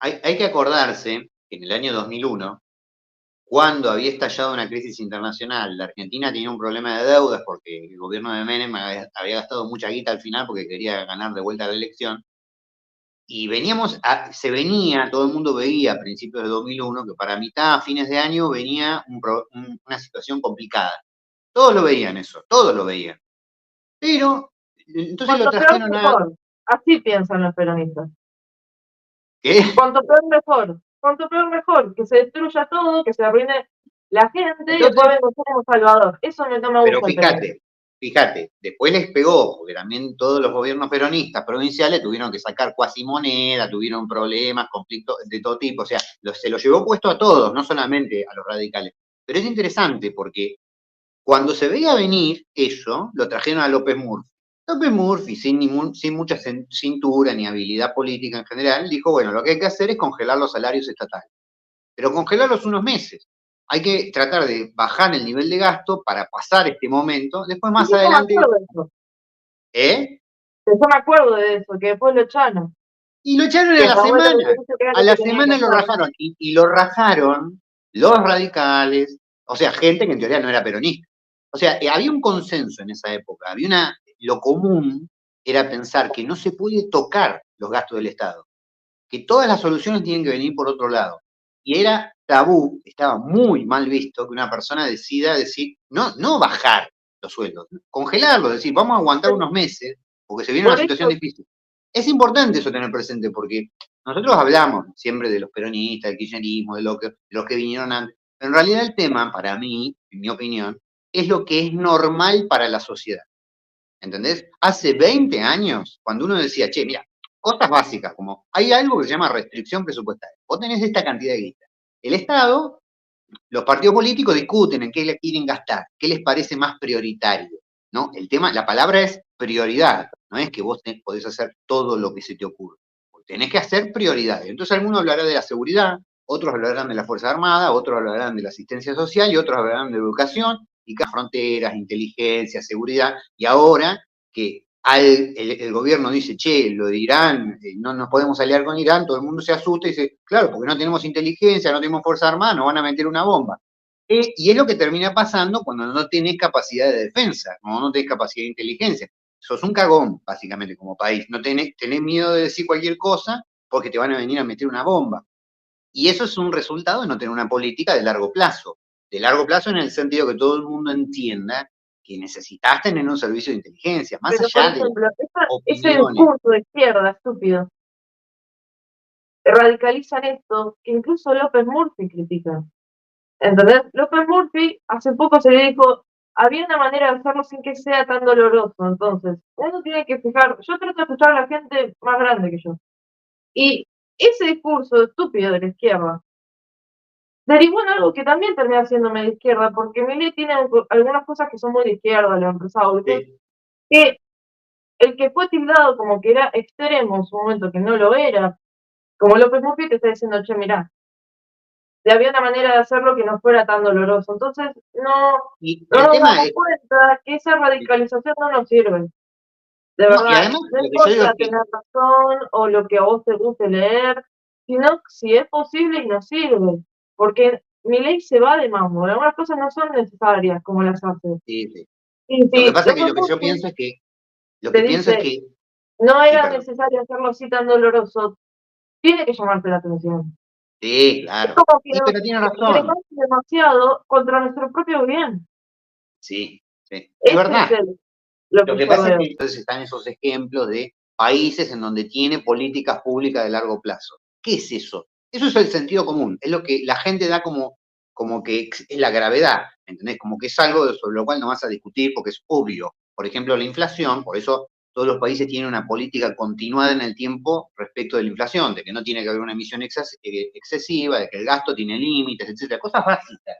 Hay que acordarse que en el año 2001, cuando había estallado una crisis internacional, la Argentina tenía un problema de deudas porque el gobierno de Menem había gastado mucha guita al final porque quería ganar de vuelta la elección. Y se venía, todo el mundo veía a principios de 2001 que para mitad, a fines de año, venía una situación complicada. Todos lo veían eso, todos lo veían. Pero, entonces lo Cuanto peor, trajeron a... mejor. Así piensan los peronistas. ¿Qué? Cuanto peor, mejor. Cuanto peor, mejor. Que se destruya todo, que se arruine la gente y después Entonces, vengo yo como salvador. Eso no me pero gusta el peronismo. fíjate, después les pegó, porque también todos los gobiernos peronistas provinciales tuvieron que sacar cuasi moneda, tuvieron problemas, conflictos de todo tipo, o sea, se lo llevó puesto a todos, no solamente a los radicales. Pero es interesante porque cuando se veía venir eso, lo trajeron a López Murphy. López Murphy, sin mucha cintura ni habilidad política en general, dijo, bueno, lo que hay que hacer es congelar los salarios estatales, pero congelarlos unos meses. Hay que tratar de bajar el nivel de gasto para pasar este momento. Después, Y más yo me adelante, acuerdo de eso. ¿eh? Yo me acuerdo de eso, que después lo echaron. Y lo echaron a Que la la abuela semana. dice que era A lo que la tenía que semana lo hacer. rajaron. Y lo rajaron los radicales, o sea, gente que en teoría no era peronista. O sea, había un consenso en esa época. Lo común era pensar que no se puede tocar los gastos del Estado, que todas las soluciones tienen que venir por otro lado. Y era tabú, estaba muy mal visto que una persona decida decir, no bajar los sueldos, congelarlos, decir, vamos a aguantar unos meses porque se viene una Por situación eso, difícil. Es importante eso tener presente porque nosotros hablamos siempre de los peronistas, del kirchnerismo, de los que vinieron antes. En realidad el tema, para mí, en mi opinión, es lo que es normal para la sociedad. ¿Entendés? Hace 20 años, cuando uno decía, che, mira, cosas básicas, como hay algo que se llama restricción presupuestaria. Vos tenés esta cantidad de guita. El Estado, los partidos políticos discuten en qué le quieren gastar, qué les parece más prioritario, ¿no? El tema, la palabra es prioridad, no es que vos podés hacer todo lo que se te ocurre. Tenés que hacer prioridades. Entonces algunos hablarán de la seguridad, otros hablarán de la Fuerza Armada, otros hablarán de la asistencia social y otros hablarán de educación y fronteras, inteligencia, seguridad. Y ahora que el gobierno dice, che, lo de Irán, no nos podemos aliar con Irán, todo el mundo se asusta y dice, claro, porque no tenemos inteligencia, no tenemos Fuerza Armada, nos van a meter una bomba. Y es lo que termina pasando cuando no tenés capacidad de defensa, cuando no tenés capacidad de inteligencia. Sos un cagón, básicamente, como país. No tenés miedo de decir cualquier cosa porque te van a venir a meter una bomba. Y eso es un resultado de no tener una política de largo plazo. De largo plazo en el sentido que todo el mundo entienda que necesitas tener un servicio de inteligencia, más pero por allá de las ejemplo, ese opiniones. discurso de izquierda estúpido radicalizan esto que incluso López Murphy critica. ¿Entendés? López Murphy hace poco se le dijo, había una manera de hacerlo sin que sea tan doloroso. Entonces, uno tiene que fijar, yo trato de escuchar a la gente más grande que yo. Y ese discurso estúpido de la izquierda derivó en algo que también termina siendo medio izquierda, porque Milei tiene algunas cosas que son muy de izquierda, lo empresarios, Sí. que el que fue tildado como que era extremo en su momento, que no lo era, como López Murphy te está diciendo, che, mirá, había una manera de hacerlo que no fuera tan doloroso. Entonces, Y no el nos tema damos es, cuenta que esa radicalización no nos sirve. De no, y verdad, además no lo que yo digo es importa que, tener razón o lo que a vos te guste leer, sino si es posible y nos sirve. Porque mi ley se va de mambo. Algunas cosas no son necesarias como las hace. sí, sí. Y Lo que si pasa es que López lo que yo Murphy pienso es que, lo te que pienso es dice, que, no sí, era perdón. necesario hacerlo así tan doloroso, tiene que llamarte la atención. Sí, Es claro. como que Y nos pero tiene razón. extremamos demasiado contra nuestro propio bien. Sí, sí. Es Ese es verdad. lo Lo que que yo pasa es veo. que entonces están esos ejemplos de países en donde tiene políticas públicas de largo plazo. ¿Qué es eso? Eso es el sentido común, es lo que la gente da como que es la gravedad, ¿entendés? Como que es algo sobre lo cual no vas a discutir porque es obvio. Por ejemplo, la inflación, por eso todos los países tienen una política continuada en el tiempo respecto de la inflación, de que no tiene que haber una emisión excesiva, de que el gasto tiene límites, etcétera, cosas básicas.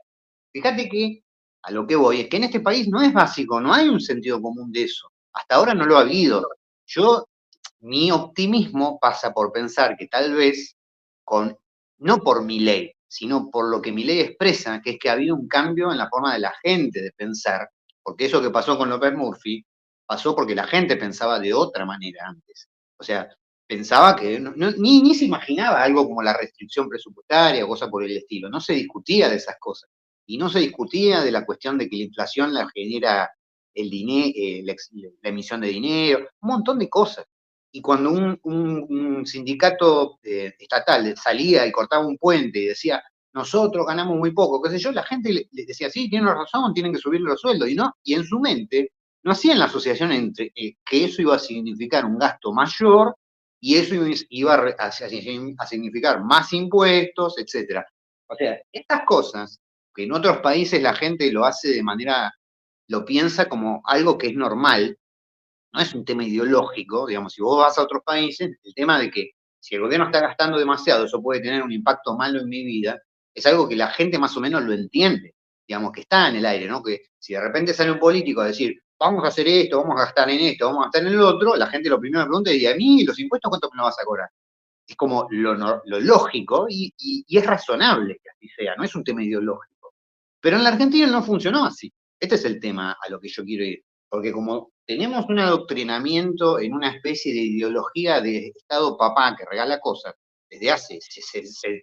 Fíjate que a lo que voy es que en este país no es básico, no hay un sentido común de eso. Hasta ahora no lo ha habido. Yo, mi optimismo pasa por pensar que tal vez, no por mi ley, sino por lo que mi ley expresa, que es que ha habido un cambio en la forma de la gente de pensar, porque eso que pasó con López Murphy pasó porque la gente pensaba de otra manera antes. O sea, pensaba que ni se imaginaba algo como la restricción presupuestaria o cosas por el estilo. No se discutía de esas cosas. Y no se discutía de la cuestión de que la inflación la genera el dinero, la emisión de dinero, un montón de cosas. Y cuando un sindicato estatal salía y cortaba un puente y decía, nosotros ganamos muy poco, qué sé yo, la gente le decía, sí, tienen razón, tienen que subir los sueldos. Y no, y en su mente no hacían la asociación entre que eso iba a significar un gasto mayor y eso iba a significar más impuestos, etcétera. O sea, estas cosas que en otros países la gente lo hace de manera, lo piensa como algo que es normal, no es un tema ideológico, digamos, si vos vas a otros países, el tema de que si el gobierno está gastando demasiado, eso puede tener un impacto malo en mi vida, es algo que la gente más o menos lo entiende, digamos, que está en el aire, ¿no? Que si de repente sale un político a decir, vamos a hacer esto, vamos a gastar en esto, vamos a gastar en el otro, la gente lo primero que pregunta es, ¿y a mí los impuestos cuánto me lo vas a cobrar? Es como lo lógico y es razonable que así sea, no es un tema ideológico. Pero en la Argentina no funcionó así. Este es el tema a lo que yo quiero ir. Porque como tenemos un adoctrinamiento en una especie de ideología de Estado papá que regala cosas desde hace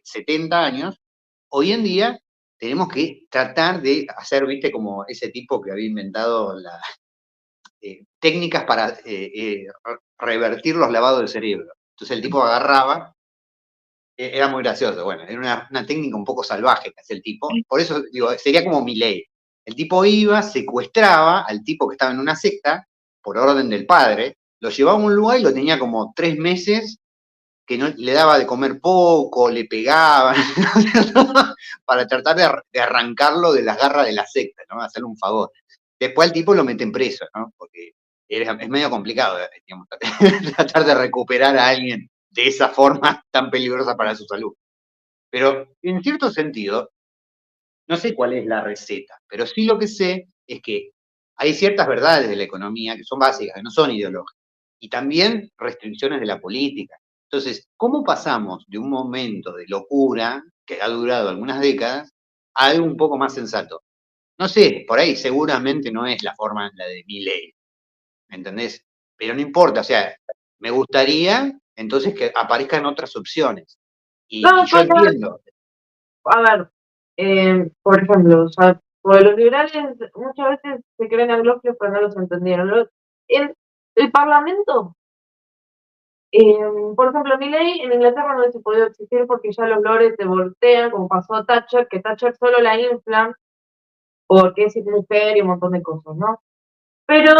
70 años, hoy en día tenemos que tratar de hacer, viste, como ese tipo que había inventado técnicas para revertir los lavados de cerebro. Entonces el tipo agarraba, era muy gracioso, bueno, era una técnica un poco salvaje que hacía el tipo, por eso digo, sería como Milei. El tipo iba, secuestraba al tipo que estaba en una secta, por orden del padre, lo llevaba a un lugar y lo tenía como 3 meses, que no, le daba de comer poco, le pegaba, para tratar de arrancarlo de las garras de la secta, ¿no? Hacerle un favor. Después al tipo lo meten preso, ¿no? Porque es medio complicado, digamos, tratar de recuperar a alguien de esa forma tan peligrosa para su salud. Pero en cierto sentido, no sé cuál es la receta, pero sí lo que sé es que hay ciertas verdades de la economía que son básicas, que no son ideológicas, y también restricciones de la política. Entonces, ¿cómo pasamos de un momento de locura, que ha durado algunas décadas, a algo un poco más sensato? No sé, por ahí seguramente no es la forma la de Milei, ¿me entendés? Pero no importa, o sea, me gustaría entonces que aparezcan otras opciones. Y No, yo entiendo. a ver, por ejemplo, o sea, porque los liberales muchas veces se creen aglofios, pero no los entendieron. El Parlamento, por ejemplo, mi ley en Inglaterra no hubiese podido existir porque ya los lores te voltean, como pasó a Thatcher, que Thatcher solo la inflan porque es mujer y un montón de cosas, ¿no? Pero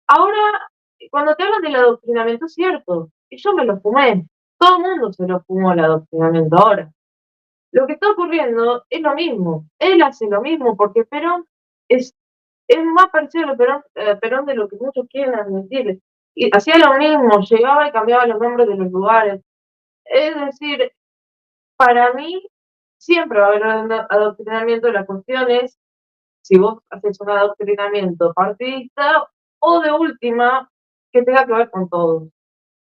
ahora, cuando te hablan del adoctrinamiento, es cierto, y yo me lo fumé. Todo el mundo se lo fumó el adoctrinamiento ahora. Lo que está ocurriendo es lo mismo. Él hace lo mismo porque Perón es, es más parecido a Perón de lo que muchos quieren admitir. Y hacía lo mismo, llegaba y cambiaba los nombres de los lugares. Es decir, para mí siempre va a haber un adoctrinamiento. La cuestión es si vos haces un adoctrinamiento partidista o de última que tenga que ver con todo.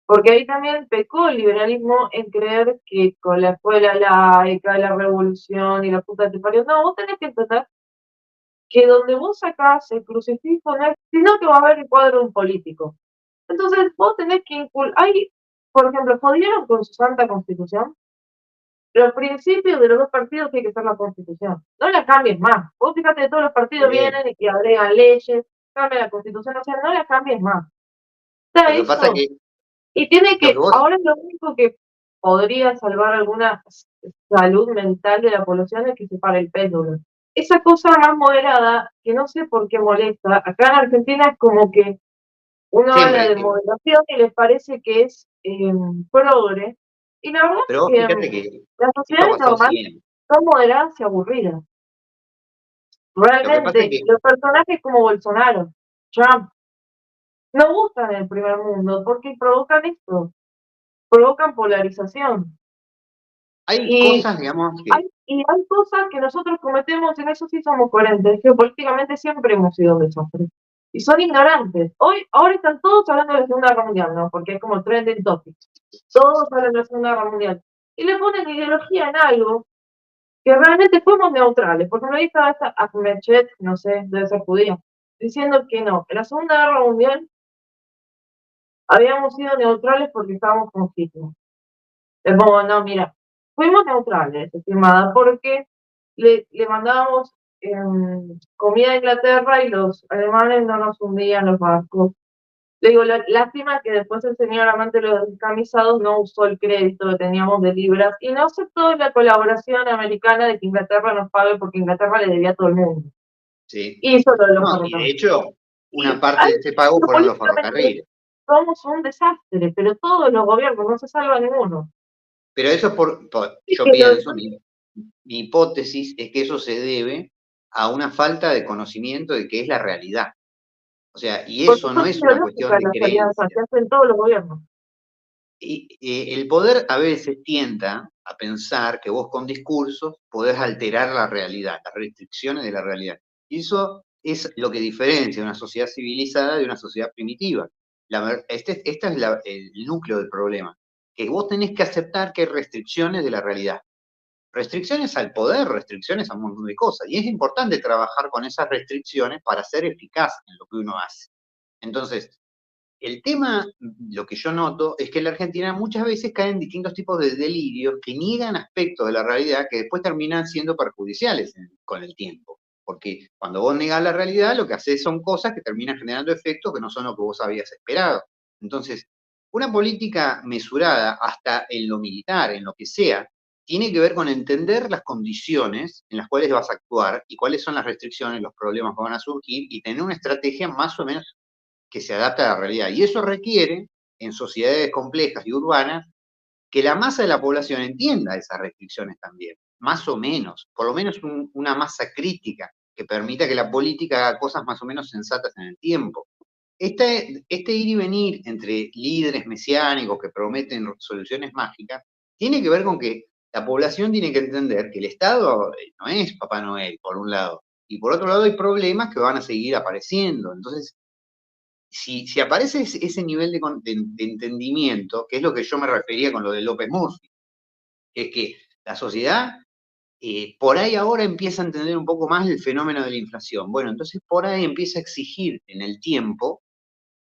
Porque ahí también pecó el liberalismo en creer que con la escuela laica, la revolución y la puta que parió. No, vos tenés que entender que donde vos sacás el crucifijo no es, sino que va a haber el cuadro de un político. Entonces vos tenés que hay, por ejemplo, jodieron con su santa constitución los principios de los dos partidos tiene que ser la constitución. No la cambies más. Vos fíjate que todos los partidos vienen y agregan leyes, cambian la constitución, o sea, no la cambies más. Está Lo que pasa eso. que Y tiene lo que que, vos, ahora lo único que podría salvar alguna salud mental de la población es que se pare el péndulo. Esa cosa más moderada, que no sé por qué molesta, acá en Argentina es como que uno habla siempre, de moderación y les parece que es progre, y la verdad es pero vos que fíjate que las esto ha sociedades pasado normales siempre. son moderadas y aburridas. Lo que pasa es Realmente, que, los personajes como Bolsonaro, Trump, no gustan en el primer mundo porque provocan esto, provocan polarización. hay Y cosas, digamos, que, y hay cosas que nosotros cometemos, en eso sí somos coherentes. Geopolíticamente siempre hemos sido un desastre. Y son ignorantes. Ahora están todos hablando de la Segunda Guerra Mundial, ¿no? Porque es como trending topic. Todos hablan de la Segunda Guerra Mundial. Y le ponen ideología en algo que realmente fuimos neutrales. Por ejemplo, ahí estaba esta Ahmed Chet, no sé, debe ser judía, diciendo que no, en la Segunda Guerra Mundial habíamos sido neutrales porque estábamos con Hitler. Es como, no, mira, fuimos neutrales, estimada, porque le mandábamos comida a Inglaterra y los alemanes no nos hundían los barcos. Le digo, lástima que después el señor amante de los descamisados no usó el crédito que teníamos de libras y no aceptó la colaboración americana de que Inglaterra nos pague porque Inglaterra le debía a todo el mundo. Sí. Y eso lo de los No, y de ferrocarriles. hecho, Y una parte de ese pago fueron los políticamente ferrocarriles. somos un desastre, pero todos los gobiernos, no se salva ninguno. Pero eso Es yo que pienso, mi hipótesis es que eso se debe a una falta de conocimiento de qué es la realidad. O sea, y porque eso no son es una cuestión ideológicas de las alianzas que creencia. hacen todos los gobiernos. Y, el poder a veces tienta a pensar que vos con discursos podés alterar la realidad, las restricciones de la realidad. Y eso es lo que diferencia una sociedad civilizada de una sociedad primitiva. Este es el núcleo del problema, que vos tenés que aceptar que hay restricciones de la realidad. Restricciones al poder, restricciones a un montón de cosas. Y es importante trabajar con esas restricciones para ser eficaz en lo que uno hace. Entonces, el tema, lo que yo noto, es que en la Argentina muchas veces caen distintos tipos de delirios que niegan aspectos de la realidad que después terminan siendo perjudiciales con el tiempo. Porque cuando vos negás la realidad, lo que haces son cosas que terminan generando efectos que no son lo que vos habías esperado. Entonces, una política mesurada hasta en lo militar, en lo que sea, tiene que ver con entender las condiciones en las cuales vas a actuar y cuáles son las restricciones, los problemas que van a surgir y tener una estrategia más o menos que se adapta a la realidad. Y eso requiere, en sociedades complejas y urbanas, que la masa de la población entienda esas restricciones también, más o menos, por lo menos una masa crítica que permita que la política haga cosas más o menos sensatas en el tiempo. Este ir y venir entre líderes mesiánicos que prometen soluciones mágicas tiene que ver con que la población tiene que entender que el Estado no es Papá Noel, por un lado, y por otro lado hay problemas que van a seguir apareciendo. Entonces, si aparece ese nivel de entendimiento, que es lo que yo me refería con lo de López Murphy, es que la sociedad por ahí ahora empieza a entender un poco más el fenómeno de la inflación. Bueno, entonces por ahí empieza a exigir en el tiempo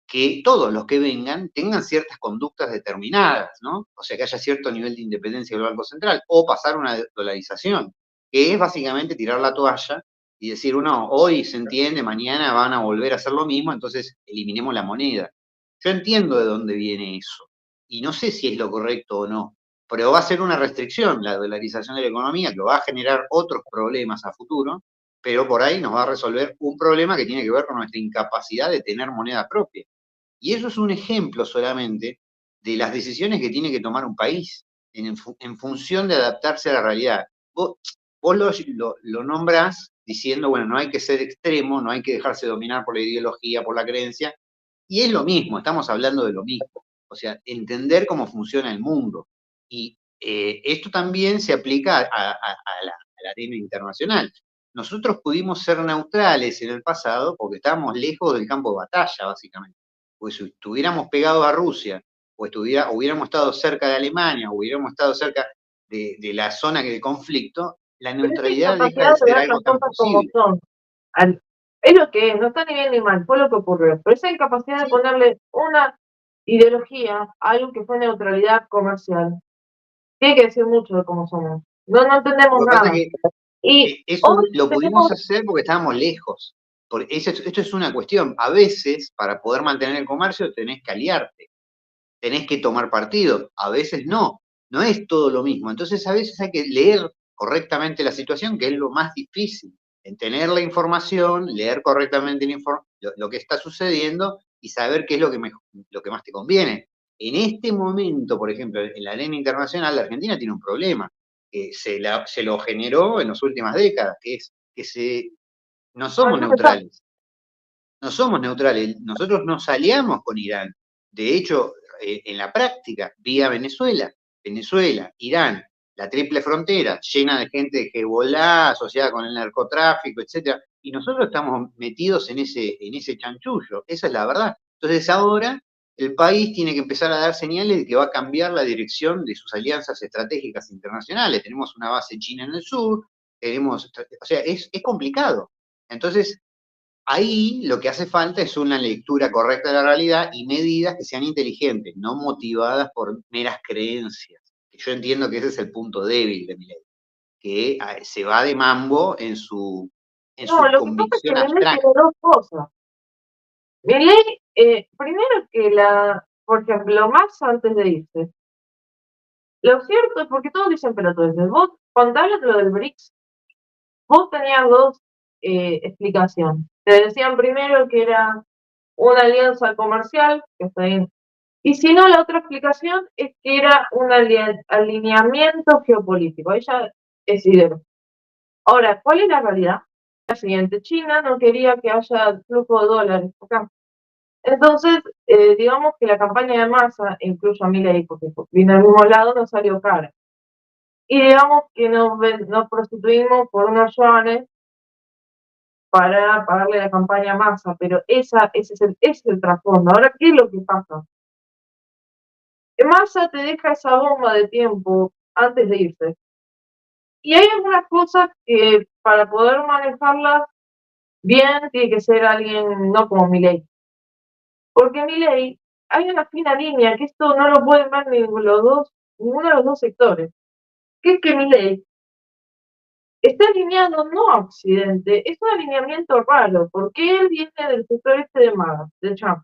que todos los que vengan tengan ciertas conductas determinadas, ¿no? O sea, que haya cierto nivel de independencia del Banco Central, o pasar una dolarización, que es básicamente tirar la toalla y decir, uno, hoy se entiende, mañana van a volver a hacer lo mismo, entonces eliminemos la moneda. Yo entiendo de dónde viene eso, y no sé si es lo correcto o no, pero va a ser una restricción la dolarización de la economía que va a generar otros problemas a futuro, pero por ahí nos va a resolver un problema que tiene que ver con nuestra incapacidad de tener moneda propia. Y eso es un ejemplo solamente de las decisiones que tiene que tomar un país en función de adaptarse a la realidad. Vos lo nombrás diciendo, bueno, no hay que ser extremo, no hay que dejarse dominar por la ideología, por la creencia, y es lo mismo, estamos hablando de lo mismo. O sea, entender cómo funciona el mundo. Y esto también se aplica a la arena internacional. Nosotros pudimos ser neutrales en el pasado porque estábamos lejos del campo de batalla, básicamente. Pues si estuviéramos pegados a Rusia, o hubiéramos estado cerca de Alemania, o hubiéramos estado cerca de la zona de conflicto, la Pero esa neutralidad deja incapacidad de de ser ver algo las tan cosas como posible. son, es lo que es, no está ni bien ni mal, fue lo que ocurrió. Pero esa incapacidad de Sí, ponerle una ideología a algo que fue neutralidad comercial, tiene que decir mucho de cómo somos. No, no entendemos lo que pasa es nada. que Y eso hoy lo pudimos tenemos, hacer porque estábamos lejos. Esto es una cuestión. A veces, para poder mantener el comercio, tenés que aliarte, tenés que tomar partido. A veces no. No es todo lo mismo. Entonces, a veces hay que leer correctamente la situación, que es lo más difícil. En tener la información, leer correctamente lo que está sucediendo y saber qué es lo que más te conviene. En este momento, por ejemplo, en la arena internacional, la Argentina tiene un problema que se lo generó en las últimas décadas, que es que no ay, somos no me está- neutrales, no somos neutrales, nosotros nos aliamos con Irán. De hecho, en la práctica, vía Venezuela, Venezuela, Irán, la triple frontera, llena de gente de Hezbollah, asociada con el narcotráfico, etcétera, y nosotros estamos metidos en ese chanchullo, esa es la verdad. Entonces ahora el país tiene que empezar a dar señales de que va a cambiar la dirección de sus alianzas estratégicas internacionales. Tenemos una base china en el sur, o sea, es complicado. Entonces, Ahí lo que hace falta es una lectura correcta de la realidad y medidas que sean inteligentes, no motivadas por meras creencias. Yo entiendo que ese es el punto débil de Milei, que se va de mambo en su No, lo que pasa es que convicción Milei tiene abstracta. dos cosas. Milei, primero que por ejemplo, Massa antes de irse. Lo cierto es porque todos dicen pelotudeces. Vos, cuando hablas de lo del BRICS, vos tenías dos explicaciones. Te decían primero que era una alianza comercial, que está bien. Y si no, la otra explicación es que era un alineamiento geopolítico. Ella decidieron. Ahora, ¿cuál es la realidad? La siguiente, China no quería que haya flujo de dólares acá. Entonces, digamos que la campaña de Massa, incluso a Milei, porque vino del mismo lado, nos salió cara. Y digamos que nos prostituimos por unos yuanes para pagarle la campaña a Massa, pero ese es el trasfondo. Ahora, ¿qué es lo que pasa? Massa te deja esa bomba de tiempo antes de irse. Y hay algunas cosas que para poder manejarlas bien tiene que ser alguien no como Milei. Porque Milei, hay una fina línea que esto no lo pueden ver ninguno de los dos sectores. Que es que Milei está alineado no a Occidente, es un alineamiento raro, porque él viene del sector este de Trump,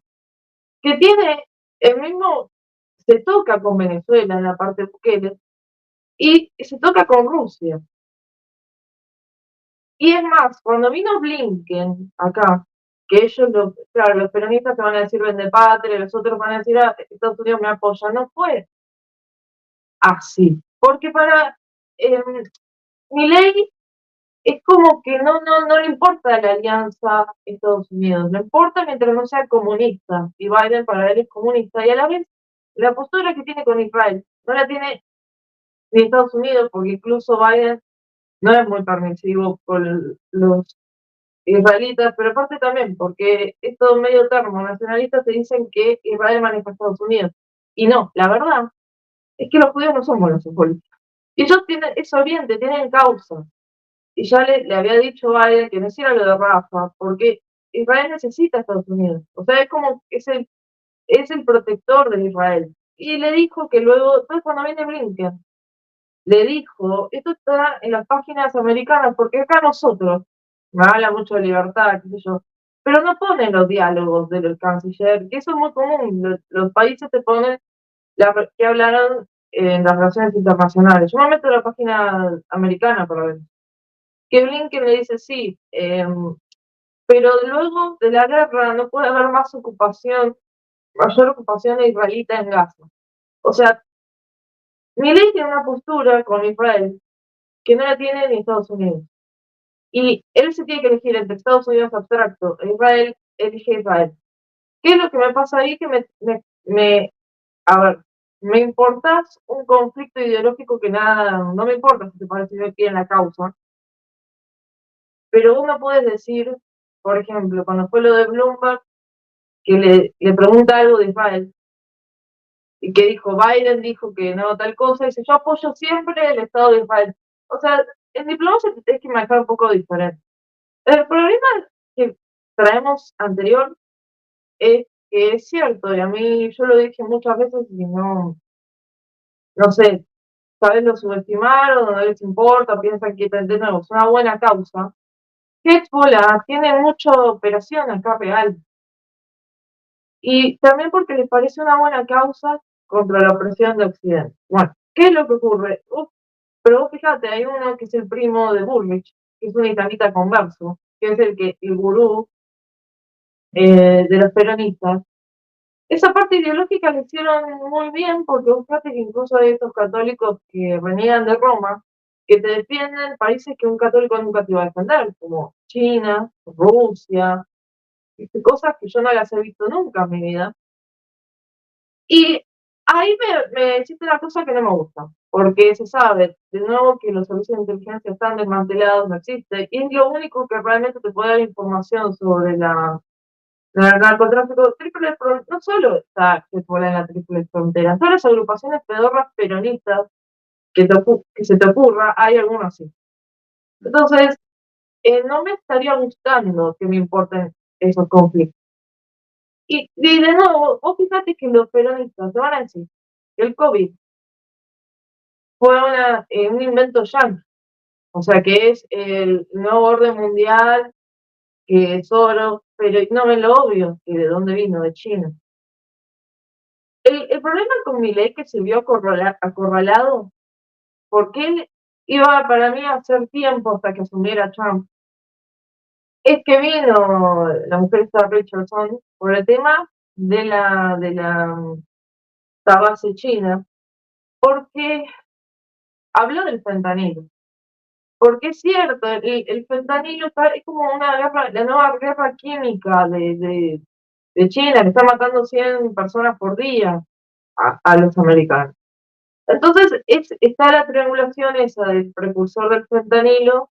que tiene el mismo, se toca con Venezuela en la parte de Bukele, y se toca con Rusia. Y es más, cuando vino Blinken acá, que ellos, claro, los peronistas te van a decir vende patria, los otros van a decir Estados Unidos me apoya, no fue así. Porque para Milei es como que no le importa la alianza Estados Unidos, le importa mientras no sea comunista, y Biden para él es comunista, y a la vez la postura que tiene con Israel no la tiene ni Estados Unidos, porque incluso Biden no es muy permisivo con los israelitas, pero aparte también, porque estos medio termo nacionalistas te dicen que Israel maneja a Estados Unidos, y no, la verdad es que los judíos no somos los políticos. Y ellos tienen, es oriente, tienen causa. Y ya le había dicho a Biden que no hiciera lo de Rafa, porque Israel necesita a Estados Unidos. O sea, es como, es el protector de Israel. Y le dijo que luego, entonces cuando viene Blinken, le dijo, esto está en las páginas americanas, porque acá nosotros, me habla mucho de libertad, qué sé yo, pero no ponen los diálogos del canciller, que eso es muy común, los países te ponen que hablaron en las relaciones internacionales. Yo me meto en la página americana para ver. Que Blinken le dice sí, pero luego de la guerra no puede haber mayor ocupación israelita en Gaza. O sea, Milei tiene una postura con Israel que no la tiene ni Estados Unidos. Y él se tiene que elegir entre Estados Unidos abstracto e Israel, elige Israel. ¿Qué es lo que me pasa ahí? Que a ver, me importas un conflicto ideológico que nada, no me importa si te parece bien la causa, pero vos no puedes decir, por ejemplo, cuando fue lo de Bloomberg, que le pregunta algo de Israel, y que dijo, Biden dijo que no, tal cosa, y dice, yo apoyo siempre el Estado de Israel. O sea, en diplomacia te tienes que manejar un poco diferente. El problema que traemos anterior es que es cierto, y a mí yo lo dije muchas veces y no sé, tal vez lo subestimaron, no les importa, piensan que de nuevo es una buena causa. Hezbollah tiene mucha operación acá real. Y también porque les parece una buena causa contra la opresión de Occidente. Bueno, ¿qué es lo que ocurre? Pero vos fíjate, hay uno que es el primo de Bullrich, que es un islamita converso, que es el gurú de los peronistas. Esa parte ideológica la hicieron muy bien porque vos fíjate que incluso hay estos católicos que reniegan de Roma, que te defienden países que un católico nunca te iba a defender, como China, Rusia, cosas que yo no las he visto nunca en mi vida. Y ahí me hiciste una cosa que no me gusta, porque se sabe, de nuevo, que los servicios de inteligencia están desmantelados, no existe, y es lo único que realmente te puede dar información sobre el narcotráfico triple, no solo está Hezbollah en la triple frontera, todas las agrupaciones pedorras peronistas que se te ocurra, hay algunos así. Entonces, no me estaría gustando que me importen esos conflictos. Y de nuevo, vos fíjate que los peronistas te van a decir que el COVID fue un invento yanqui, o sea que es el nuevo orden mundial, que es oro, pero ignoren lo obvio, que de dónde vino, de China. El problema con Milei que se vio acorralado, porque él iba para mí a hacer tiempo hasta que asumiera Trump, es que vino la mujer esta Richardson por el tema de la base china, porque habló del fentanilo. Porque es cierto, el fentanilo es como una guerra, la nueva guerra química de China, que está matando 100 personas por día a los americanos. Entonces, está la triangulación esa del precursor del fentanilo,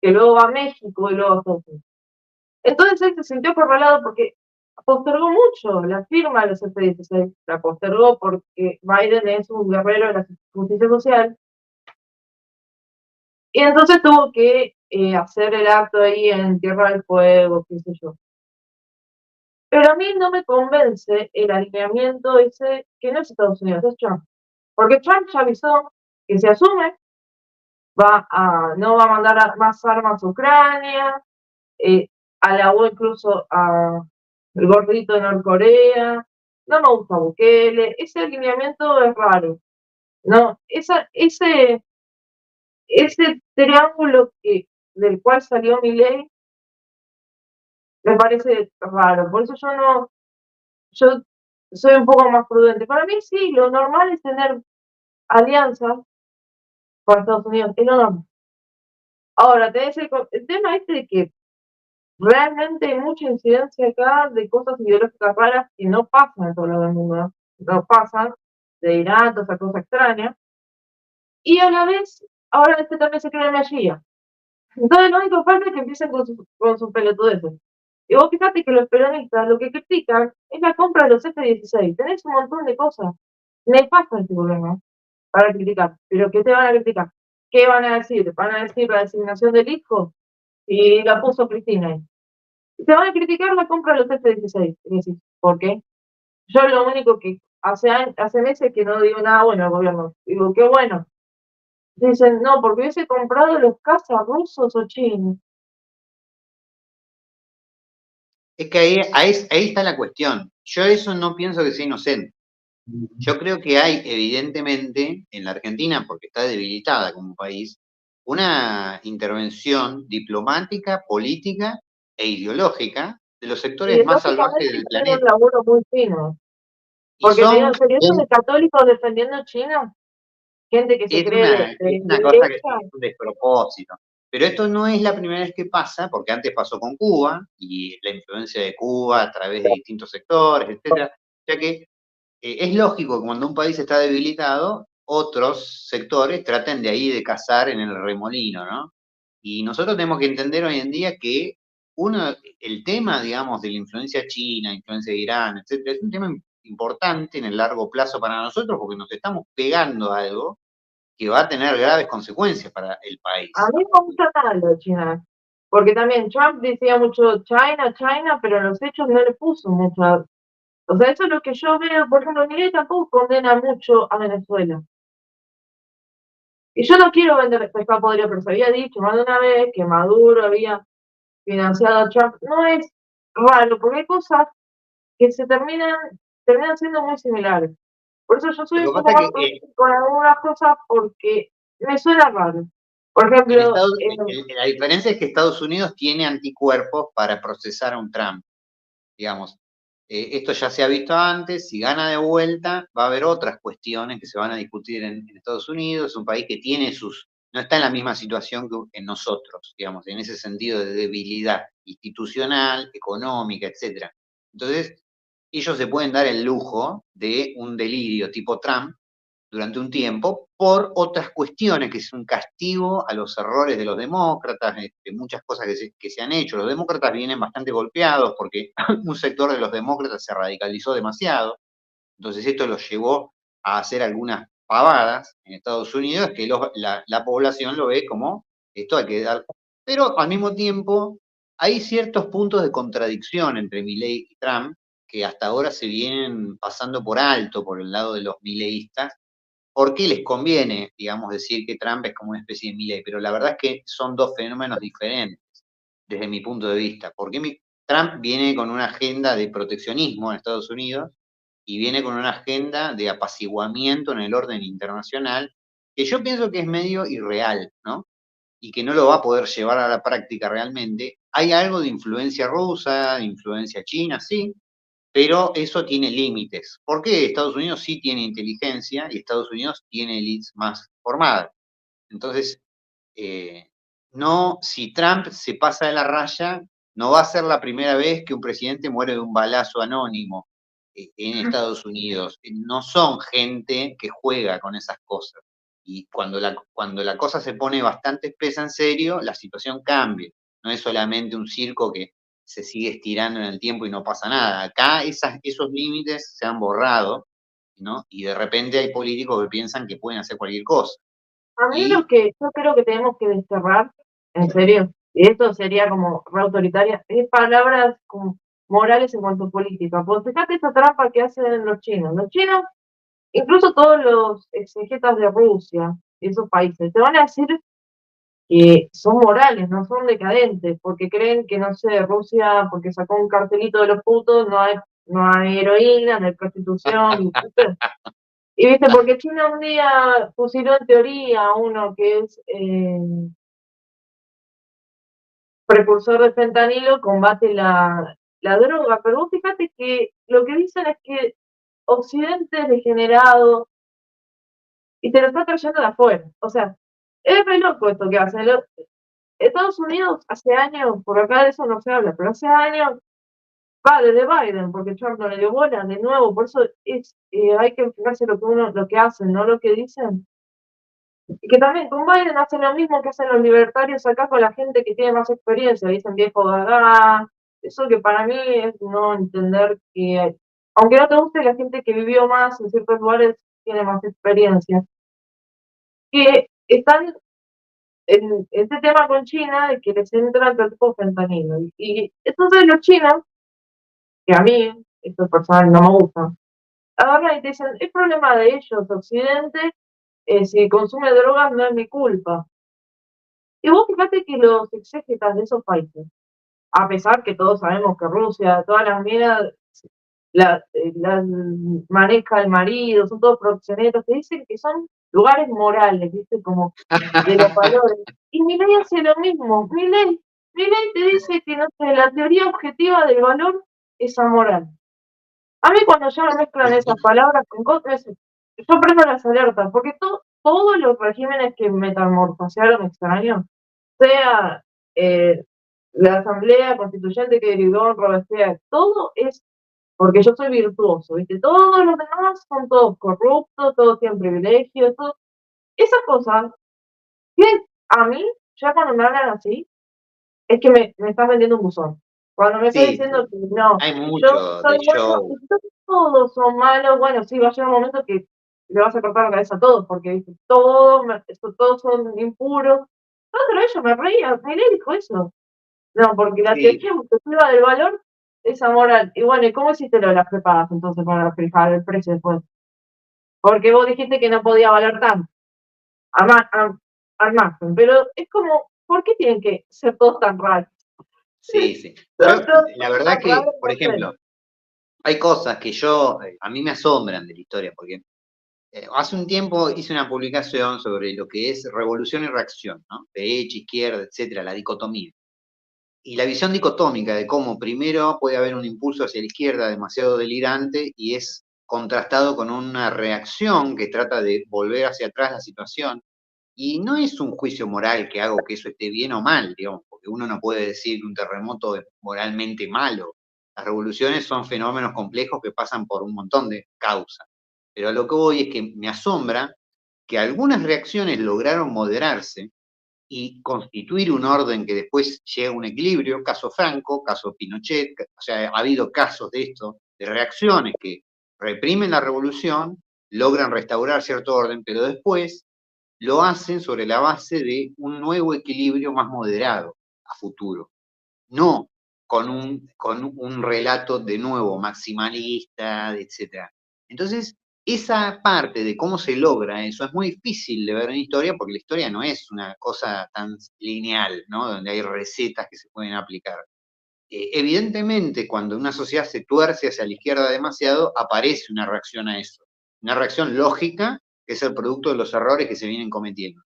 que luego va a México y luego a Estados Unidos. Entonces él se sintió acorralado porque postergó mucho la firma de los F-16, la postergó porque Biden es un guerrero de la justicia social, y entonces tuvo que hacer el acto ahí en Tierra del Fuego, qué sé yo. Pero a mí no me convence el alineamiento ese, que no es Estados Unidos, es Trump. Porque Trump ya avisó que se asume, no va a mandar más armas a Ucrania, alabó incluso el gordito de Norcorea, no me gusta Bukele, ese alineamiento es raro. No, ese triángulo del cual salió Milei me parece raro, por eso yo soy un poco más prudente. Para mí sí, lo normal es tener alianzas con Estados Unidos, es lo normal. Ahora, tenés el tema este de que realmente hay mucha incidencia acá de cosas ideológicas raras que no pasan en todo lado del mundo, no pasan, de Irán, toda esa cosa extraña, y a la vez, ahora este también se cree en la Shia. Entonces lo único que falta es que empiecen con sus pelotudeces. Y vos fíjate que los peronistas lo que critican es la compra de los F-16. Tenés un montón de cosas nefastas en tu gobierno para criticar. Pero ¿qué te van a criticar? ¿Qué van a decir? ¿Van a decir la designación del hijo? Y la puso Cristina ahí. Y te van a criticar la compra de los F-16. Y decís, ¿por qué? Yo lo único que hace meses que no digo nada bueno al gobierno. Digo, qué bueno. Dicen, no, porque hubiese comprado los cazas rusos o chinos. Es que ahí está la cuestión. Yo eso no pienso que sea inocente. Yo creo que hay, evidentemente, en la Argentina, porque está debilitada como país, una intervención diplomática, política e ideológica de los sectores más salvajes Ideológicamente del hicieron un planeta. laburo muy fino. Y Porque te digo, son, en serio, eso de católicos defendiendo China, gente que se es cree una, es de una cosa que derecha. es un despropósito. Pero esto no es la primera vez que pasa, porque antes pasó con Cuba y la influencia de Cuba a través de distintos sectores, etcétera. Ya que es lógico que cuando un país está debilitado, otros sectores traten de ahí de cazar en el remolino, ¿no? Y nosotros tenemos que entender hoy en día que el tema, digamos, de la influencia china, influencia de Irán, etcétera, es un tema importante en el largo plazo para nosotros porque nos estamos pegando a algo que va a tener graves consecuencias para el A país. mí me gusta nada lo de China. Porque también Trump decía mucho China, China, pero en los hechos no le puso mucha. O sea, eso es lo que yo veo. Por ejemplo, Milei tampoco condena mucho a Venezuela. Y yo no quiero vender pescado podrido, pero se había dicho más de una vez que Maduro había financiado a Trump. No es raro, porque hay cosas que terminan siendo muy similares. Por eso yo soy Lo un que poco pasa más es que prudente con algunas cosas porque me suena raro. Por en ejemplo, Estados, la diferencia es que Estados Unidos tiene anticuerpos para procesar a un Trump, digamos. Esto ya se ha visto antes, si gana de vuelta, va a haber otras cuestiones que se van a discutir en Estados Unidos, es un país que no está en la misma situación que en nosotros, digamos, en ese sentido de debilidad institucional, económica, etcétera. Entonces, ellos se pueden dar el lujo de un delirio tipo Trump durante un tiempo por otras cuestiones, que es un castigo a los errores de los demócratas, muchas cosas que se han hecho. Los demócratas vienen bastante golpeados porque un sector de los demócratas se radicalizó demasiado, entonces esto los llevó a hacer algunas pavadas en Estados Unidos que la población lo ve como esto hay que dar Pero al mismo tiempo hay ciertos puntos de contradicción entre Milei y Trump que hasta ahora se vienen pasando por alto por el lado de los mileístas, porque les conviene, digamos, decir que Trump es como una especie de Milei, pero la verdad es que son dos fenómenos diferentes desde mi punto de vista, porque Trump viene con una agenda de proteccionismo en Estados Unidos y viene con una agenda de apaciguamiento en el orden internacional, que yo pienso que es medio irreal, ¿no? Y que no lo va a poder llevar a la práctica realmente. Hay algo de influencia rusa, de influencia china, sí, pero eso tiene límites. Porque Estados Unidos sí tiene inteligencia y Estados Unidos tiene elites más formadas. Entonces, eh, no, si Trump se pasa de la raya, no va a ser la primera vez que un presidente muere de un balazo anónimo en Estados Unidos. No son gente que juega con esas cosas. Y cuando la cosa se pone bastante espesa en serio, la situación cambia. No es solamente un circo que se sigue estirando en el tiempo y no pasa nada. Acá esos límites se han borrado, ¿no? Y de repente hay políticos que piensan que pueden hacer cualquier cosa. A mí lo Y que yo creo que tenemos que desterrar, en serio, y esto sería como re autoritaria, es palabras como morales en cuanto a política. Porque fíjate esta trampa que hacen los chinos. Los chinos, incluso todos los exegetas de Rusia y esos países, te van a decir que son morales, no son decadentes, porque creen que, no sé, Rusia, porque sacó un cartelito de los putos, no hay heroína, no hay prostitución, ¿viste? Y viste, porque China un día pusieron en teoría uno que es precursor de fentanilo, combate la droga, pero vos fíjate que lo que dicen es que Occidente es degenerado y te lo está trayendo de afuera. O sea, es re loco esto que hacen. Estados Unidos hace años, por acá de eso no se habla, pero hace años va desde Biden, porque Trump no le dio bola de nuevo, por eso hay que fijarse lo que hacen, no lo que dicen. Y que también con Biden hacen lo mismo que hacen los libertarios acá con la gente que tiene más experiencia, dicen viejo gaga, eso que para mí es no entender que, aunque no te guste, la gente que vivió más en ciertos lugares tiene más experiencia, que están en este tema con China de que les entra el tipo fentanilo. Y entonces los chinos, que a mí, esto personal no me gusta, agarran y te dicen, es problema de ellos, Occidente, si consume drogas no es mi culpa. Y vos fíjate que los exégetas de esos países, a pesar que todos sabemos que Rusia, todas las minas las maneja el marido, son todos proxenetas, te dicen que son lugares morales, ¿viste? Como de los valores. Y Milei hace lo mismo. Milei te dice que no sé, la teoría objetiva del valor es amoral. A mí cuando ya me mezclan esas palabras con cosas, yo prendo las alertas, porque todos los regímenes que metamorfosearon extraños, sea la Asamblea Constituyente que derivó en Robespierre, todo es porque yo soy virtuoso, ¿viste? Todos los demás son todos corruptos, todos tienen privilegios, todo. Esas cosas, que a mí, ya cuando me hablan así, es que me estás vendiendo un buzón. Cuando me estás sí, diciendo que no, hay yo mucho soy de bueno, show. y todos son malos, bueno, sí, va a llegar un momento que le vas a cortar la cabeza a todos, porque ¿viste? Todos son impuros. No, pero ellos me reía, Milei dijo eso. No, porque la Sí, teoría objetiva del valor es amoral. Y bueno, ¿y cómo hiciste lo de las prepagas entonces para fijar el precio después? Porque vos dijiste que no podía valer tanto, al margen. Pero es como, ¿por qué tienen que ser todos tan raros? sí, sí. Son Yo, todos la verdad tan raros, que, por no sé. ejemplo, hay cosas que a mí me asombran de la historia, porque hace un tiempo hice una publicación sobre lo que es revolución y reacción, ¿no? Derecha, izquierda, etcétera, la dicotomía. Y la visión dicotómica de cómo primero puede haber un impulso hacia la izquierda demasiado delirante y es contrastado con una reacción que trata de volver hacia atrás la situación. Y no es un juicio moral que hago que eso esté bien o mal, digamos, porque uno no puede decir que un terremoto es moralmente malo. Las revoluciones son fenómenos complejos que pasan por un montón de causas. Pero a lo que voy es que me asombra que algunas reacciones lograron moderarse y constituir un orden que después llega a un equilibrio, caso Franco, caso Pinochet, o sea, ha habido casos de esto, de reacciones que reprimen la revolución, logran restaurar cierto orden, pero después lo hacen sobre la base de un nuevo equilibrio más moderado a futuro, no con un relato de nuevo maximalista, etc. Entonces, esa parte de cómo se logra eso es muy difícil de ver en historia, porque la historia no es una cosa tan lineal, ¿no? Donde hay recetas que se pueden aplicar. Evidentemente, cuando una sociedad se tuerce hacia la izquierda demasiado, aparece una reacción a eso. Una reacción lógica, que es el producto de los errores que se vienen cometiendo.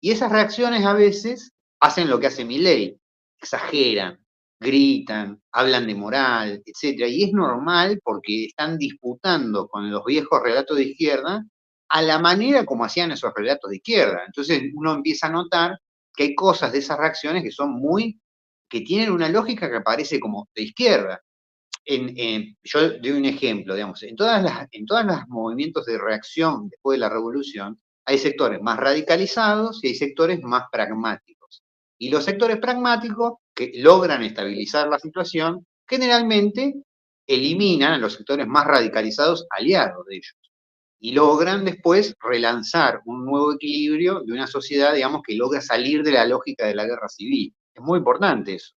Y esas reacciones a veces hacen lo que hace Milei, exageran, gritan, hablan de moral, etc. Y es normal porque están disputando con los viejos relatos de izquierda a la manera como hacían esos relatos de izquierda. Entonces uno empieza a notar que hay cosas de esas reacciones que tienen una lógica que parece como de izquierda. Yo doy un ejemplo, digamos, en todas los movimientos de reacción después de la revolución, hay sectores más radicalizados y hay sectores más pragmáticos. Y los sectores pragmáticos que logran estabilizar la situación, generalmente eliminan a los sectores más radicalizados aliados de ellos. Y logran después relanzar un nuevo equilibrio de una sociedad, digamos, que logra salir de la lógica de la guerra civil. Es muy importante eso.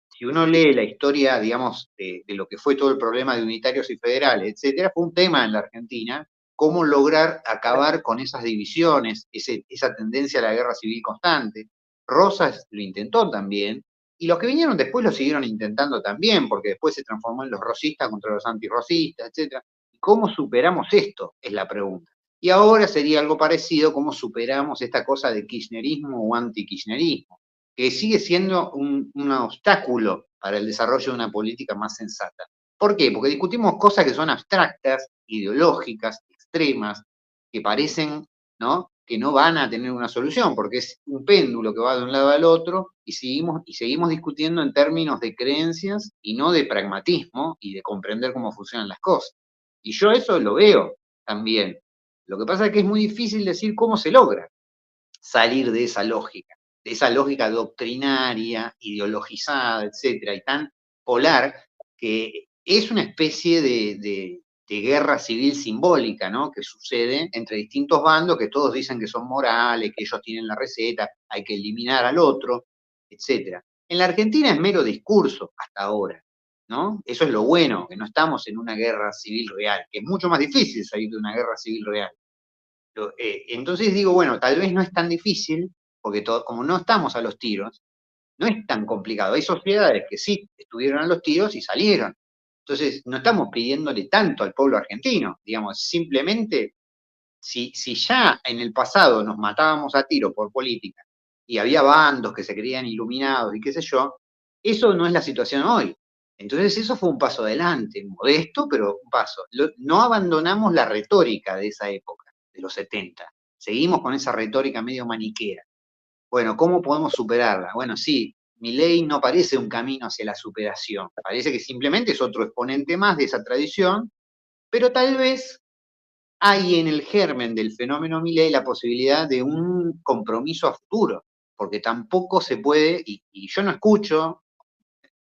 Si uno lee la historia, digamos, de lo que fue todo el problema de unitarios y federales, etcétera, fue un tema en la Argentina, cómo lograr acabar con esas divisiones, esa tendencia a la guerra civil constante. Rosas lo intentó también, y los que vinieron después lo siguieron intentando también, porque después se transformó en los rosistas contra los antirrosistas, etcétera. ¿Cómo superamos esto? Es la pregunta. Y ahora sería algo parecido, ¿cómo superamos esta cosa de kirchnerismo o anti-kirchnerismo? Que sigue siendo un obstáculo para el desarrollo de una política más sensata. ¿Por qué? Porque discutimos cosas que son abstractas, ideológicas, extremas, que parecen, ¿no?, que no van a tener una solución, porque es un péndulo que va de un lado al otro y seguimos discutiendo en términos de creencias y no de pragmatismo y de comprender cómo funcionan las cosas. Y yo eso lo veo también. Lo que pasa es que es muy difícil decir cómo se logra salir de esa lógica doctrinaria, ideologizada, etcétera, y tan polar, que es una especie de guerra civil simbólica, ¿no?, que sucede entre distintos bandos que todos dicen que son morales, que ellos tienen la receta, hay que eliminar al otro, etcétera. En la Argentina es mero discurso hasta ahora, ¿no? Eso es lo bueno, que no estamos en una guerra civil real, que es mucho más difícil salir de una guerra civil real. Entonces digo, bueno, tal vez no es tan difícil, porque como no estamos a los tiros, no es tan complicado. Hay sociedades que sí estuvieron a los tiros y salieron. Entonces, no estamos pidiéndole tanto al pueblo argentino, digamos, simplemente, si ya en el pasado nos matábamos a tiro por política y había bandos que se creían iluminados y qué sé yo, eso no es la situación hoy. Entonces, eso fue un paso adelante, modesto, pero un paso. No abandonamos la retórica de esa época, de los 70. Seguimos con esa retórica medio maniquea. Bueno, ¿cómo podemos superarla? Bueno, sí, Milei no parece un camino hacia la superación. Parece que simplemente es otro exponente más de esa tradición, pero tal vez hay en el germen del fenómeno Milei la posibilidad de un compromiso a futuro, porque tampoco se puede, y yo no escucho,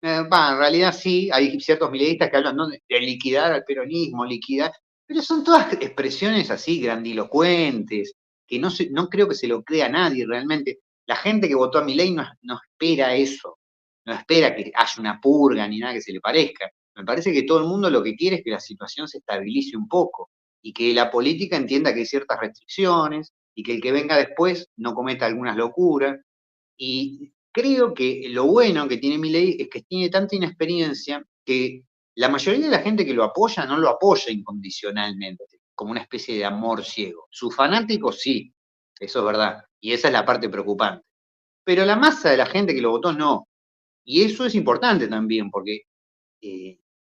en realidad sí, hay ciertos mileístas que hablan, ¿no?, de liquidar al peronismo, liquidar, pero son todas expresiones así grandilocuentes, que no creo que se lo crea nadie realmente. La gente que votó a Milei no espera eso, no espera que haya una purga ni nada que se le parezca. Me parece que todo el mundo lo que quiere es que la situación se estabilice un poco y que la política entienda que hay ciertas restricciones y que el que venga después no cometa algunas locuras. Y creo que lo bueno que tiene Milei es que tiene tanta inexperiencia que la mayoría de la gente que lo apoya no lo apoya incondicionalmente, como una especie de amor ciego. Sus fanáticos sí, eso es verdad, y esa es la parte preocupante. Pero la masa de la gente que lo votó no. Y eso es importante también, porque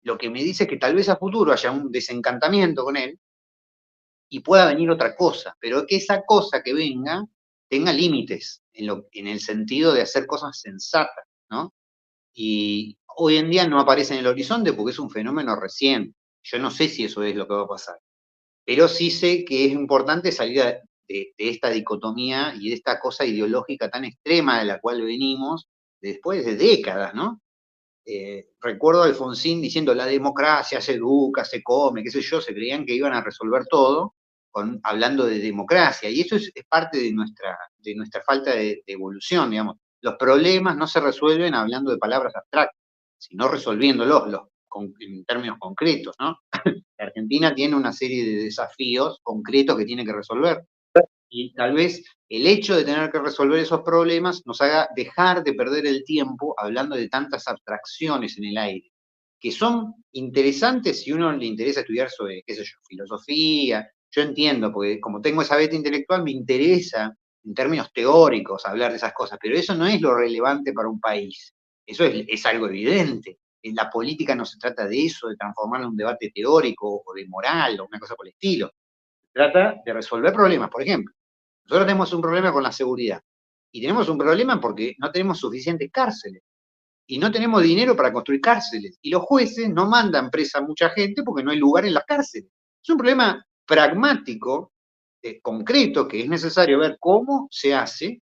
lo que me dice es que tal vez a futuro haya un desencantamiento con él y pueda venir otra cosa, pero que esa cosa que venga tenga límites en el sentido de hacer cosas sensatas, ¿no? Y hoy en día no aparece en el horizonte porque es un fenómeno reciente. Yo no sé si eso es lo que va a pasar, pero sí sé que es importante salir de esta dicotomía y de esta cosa ideológica tan extrema de la cual venimos después de décadas, ¿no? Recuerdo a Alfonsín diciendo la democracia se educa, se come, qué sé yo, se creían que iban a resolver todo hablando de democracia, y eso es parte de nuestra falta de evolución, digamos. Los problemas no se resuelven hablando de palabras abstractas, sino resolviéndolos en términos concretos, ¿no? La Argentina tiene una serie de desafíos concretos que tiene que resolver. Y tal vez el hecho de tener que resolver esos problemas nos haga dejar de perder el tiempo hablando de tantas abstracciones en el aire, que son interesantes si uno le interesa estudiar sobre, qué sé yo, filosofía. Yo entiendo, porque como tengo esa beta intelectual, me interesa en términos teóricos hablar de esas cosas, pero eso no es lo relevante para un país. Eso es algo evidente. En la política no se trata de eso, de transformarlo en un debate teórico o de moral o una cosa por el estilo. Se trata de resolver problemas. Por ejemplo, nosotros tenemos un problema con la seguridad. Y tenemos un problema porque no tenemos suficientes cárceles. Y no tenemos dinero para construir cárceles. Y los jueces no mandan presa a mucha gente porque no hay lugar en las cárceles. Es un problema pragmático, concreto, que es necesario ver cómo se hace,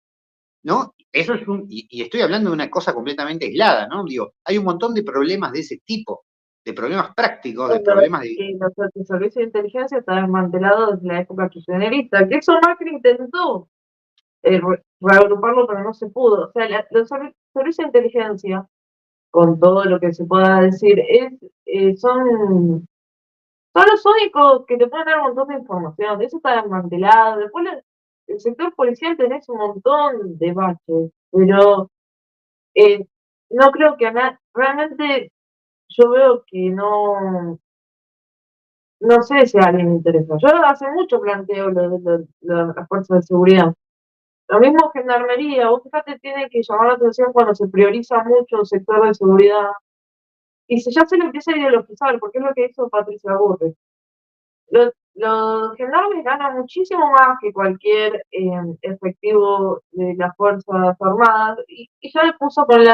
¿no? Eso es y estoy hablando de una cosa completamente aislada, ¿no? Digo, hay un montón de problemas de ese tipo, de problemas prácticos, de problemas de... El servicio de inteligencia está desmantelado desde la época kirchnerista, que eso Macri intentó reagruparlo, pero no se pudo. O sea, los servicios de inteligencia, con todo lo que se pueda decir, son los únicos que te pueden dar un montón de información. Eso está desmantelado. Después el sector policial tenés un montón de baches, pero eh, no creo que realmente yo veo que no sé si a alguien le interesa. Yo hace mucho planteo lo de las fuerzas de seguridad. Lo mismo gendarmería, vos fíjate, tiene que llamar la atención cuando se prioriza mucho el sector de seguridad y ya se lo empieza a ideologizar, porque es lo que hizo Patricia Burrich. Los gendarmes ganan muchísimo más que cualquier efectivo de las Fuerzas Armadas y ya le puso con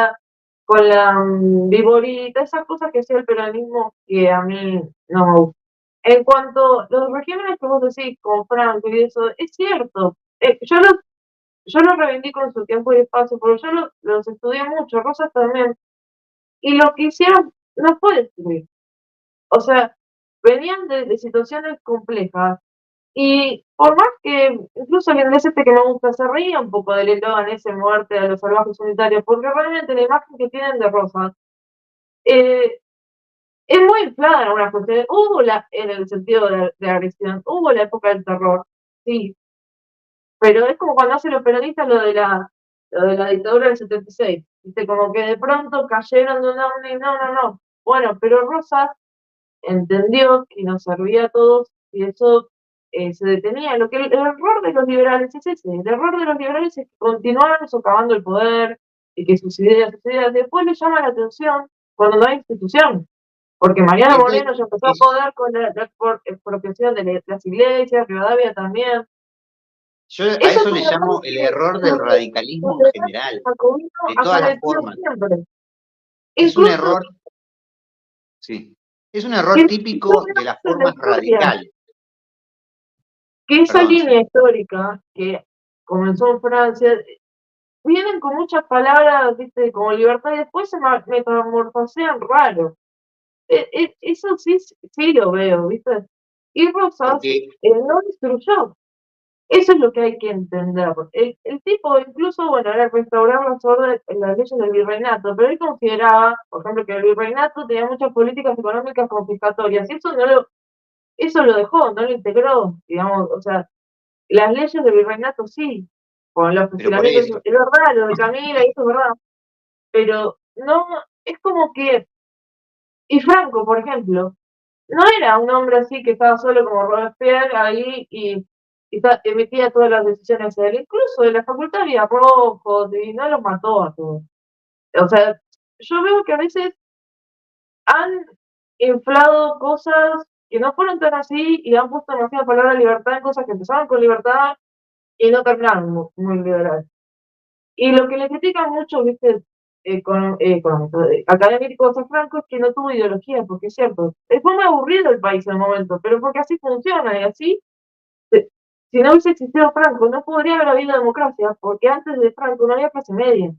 la viborita, esas cosas que hacía el peronismo que a mí no me gusta. En cuanto a los regímenes que vos decís, con Franco y eso, es cierto. Yo lo reivindico en su tiempo y espacio, porque yo los estudié mucho, Rosas también, y lo que hicieron no fue destruir. O sea, venían de situaciones complejas, y por más que incluso el inglés que me gusta se reía un poco del eslogan ese muerte a los salvajes unitarios, porque realmente la imagen que tienen de Rosas eh, es muy inflada en algunas cuestiones. En el sentido de agresión, hubo la época del terror, sí, pero es como cuando hacen los periodistas lo de la dictadura del 76, ¿viste? Como que de pronto cayeron de una onda y no. Bueno, pero Rosas entendió que nos servía a todos y eso se detenía. El error de los liberales es ese, el error de los liberales es que continuaron socavando el poder y que sus ideas, después les llama la atención cuando no hay institución. Porque Mariano Moreno ya empezó a poder con la expropiación de las iglesias, Rivadavia también. Yo a eso le llamo el error del radicalismo en general, de todas las formas. Es un error, sí, es un error típico de las formas radicales. Que esa línea histórica que comenzó en Francia, vienen con muchas palabras, viste, como libertad, y después se metamorfosean raro. Eso sí lo veo, viste. Y Rosas no destruyó. Eso es lo que hay que entender. El tipo, incluso, bueno, era restaurar las leyes del virreinato, pero él consideraba, por ejemplo, que el virreinato tenía muchas políticas económicas confiscatorias, y eso lo dejó, no lo integró, digamos, o sea, las leyes del virreinato sí, con los fusilamientos, es verdad, lo de Camila, eso es verdad, pero no, es como que, y Franco, por ejemplo, no era un hombre así que estaba solo como Robespierre ahí y emitía todas las decisiones de él. Incluso de la facultad había rojos y no los mató a todos. O sea, yo veo que a veces han inflado cosas que no fueron tan así y han puesto demasiada palabra libertad en cosas que empezaron con libertad y no terminaron muy liberales. Y lo que le critican mucho, viste, académicos a Franco es que no tuvo ideología, porque es cierto, fue muy aburrido el país en el momento, pero porque así funciona y así, si no hubiese existido Franco, no podría haber habido democracia, porque antes de Franco no había clase media.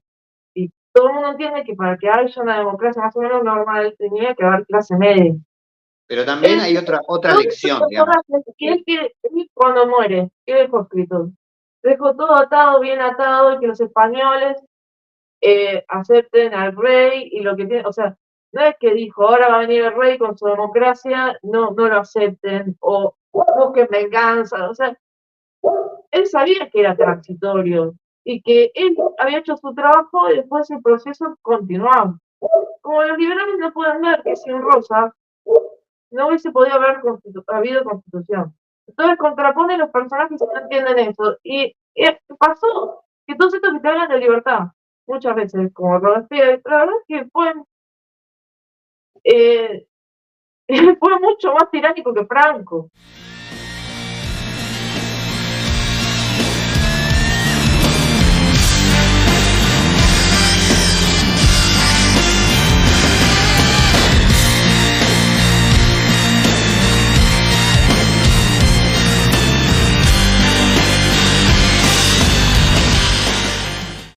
Y todo el mundo entiende que para que haya una democracia más o menos normal tenía que haber clase media. Pero también hay otra lección, digamos. Que él cuando muere, ¿qué dejó escrito? Dejó todo atado, bien atado, y que los españoles acepten al rey y lo que tiene, o sea, no es que dijo, ahora va a venir el rey con su democracia, no lo acepten, o busquen venganza, o sea, él sabía que era transitorio y que él había hecho su trabajo y después el proceso continuaba. Como los liberales no pueden ver que sin Rosa no hubiese podido habido constitución. Entonces contrapone los personajes que no entienden eso. Y pasó que todos estos que te hablan de libertad, muchas veces, como Robespierre, la verdad es que eh, fue mucho más tiránico que Franco.